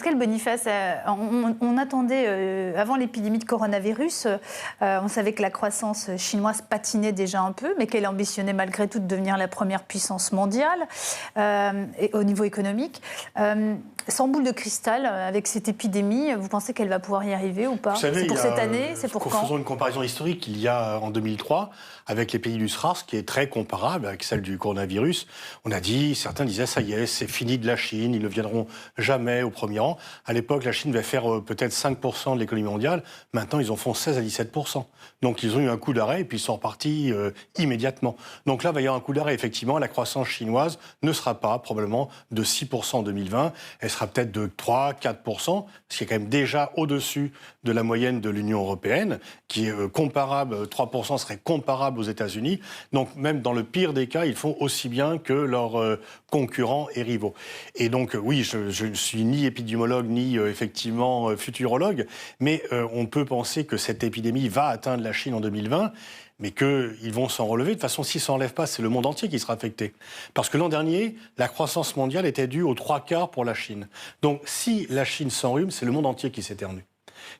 Pascal Boniface, on attendait, avant l'épidémie de coronavirus, on savait que la croissance chinoise patinait déjà un peu, mais qu'elle ambitionnait malgré tout de devenir la première puissance mondiale et au niveau économique. Sans boule de cristal, avec cette épidémie, vous pensez qu'elle va pouvoir y arriver ou pas? C'est pour cette année? C'est pour quand? Faisons une comparaison historique. Il y a en 2003, avec l'épidémie du SRAS, qui est très comparable avec celle du coronavirus, certains disaient, ça y est, c'est fini de la Chine, ils ne viendront jamais au premier rang. À l'époque, la Chine devait faire peut-être 5% de l'économie mondiale. Maintenant, ils en font 16 à 17%. Donc, ils ont eu un coup d'arrêt et puis ils sont repartis immédiatement. Donc là, il va y avoir un coup d'arrêt. Effectivement, la croissance chinoise ne sera pas probablement de 6% en 2020. Elle sera peut-être de 3-4%, ce qui est quand même déjà au-dessus de la moyenne de l'Union européenne, qui est comparable, 3% serait comparable aux États-Unis. Donc, même dans le pire des cas, ils font aussi bien que leurs concurrents et rivaux. Et donc, oui, je ne suis ni épidémiologue, ni effectivement futurologue, mais on peut penser que cette épidémie va atteindre la Chine en 2020, mais qu'ils vont s'en relever. De toute façon, s'ils ne s'en relèvent pas, c'est le monde entier qui sera affecté. Parce que l'an dernier, la croissance mondiale était due aux 3/4 pour la Chine. Donc, si la Chine s'enrhume, c'est le monde entier qui s'éternue.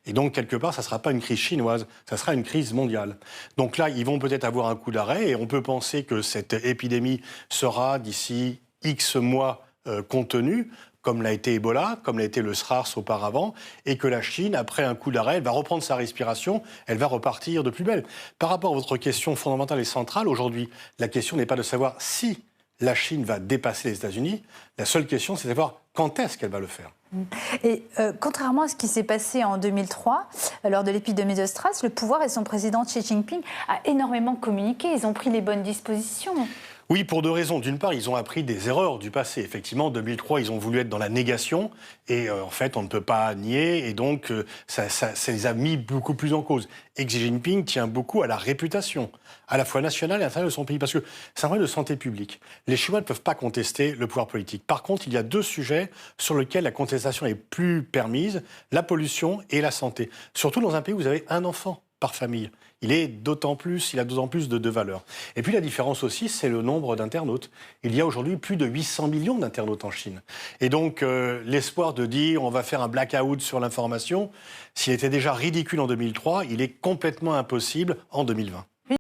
Et donc, quelque part, ça ne sera pas une crise chinoise, ça sera une crise mondiale. Donc là, ils vont peut-être avoir un coup d'arrêt, et on peut penser que cette épidémie sera, d'ici X mois, contenue, comme l'a été Ebola, comme l'a été le SRAS auparavant, et que la Chine, après un coup d'arrêt, elle va reprendre sa respiration, elle va repartir de plus belle. Par rapport à votre question fondamentale et centrale, aujourd'hui, la question n'est pas de savoir si la Chine va dépasser les États-Unis, la seule question, c'est de savoir quand est-ce qu'elle va le faire. Et contrairement à ce qui s'est passé en 2003, lors de l'épidémie de SRAS, le pouvoir et son président Xi Jinping a énormément communiqué, ils ont pris les bonnes dispositions. Oui, pour deux raisons. D'une part, ils ont appris des erreurs du passé. Effectivement, en 2003, ils ont voulu être dans la négation. Et en fait, on ne peut pas nier. Et donc, ça les a mis beaucoup plus en cause. Et Xi Jinping tient beaucoup à la réputation, à la fois nationale et à l'intérieur de son pays. Parce que c'est un problème de santé publique. Les Chinois ne peuvent pas contester le pouvoir politique. Par contre, il y a deux sujets sur lesquels la contestation est plus permise, la pollution et la santé. Surtout dans un pays où vous avez un enfant par famille. Il a d'autant plus de valeur. Et puis la différence aussi, c'est le nombre d'internautes. Il y a aujourd'hui plus de 800 millions d'internautes en Chine. Et donc l'espoir de dire on va faire un blackout sur l'information, s'il était déjà ridicule en 2003, il est complètement impossible en 2020.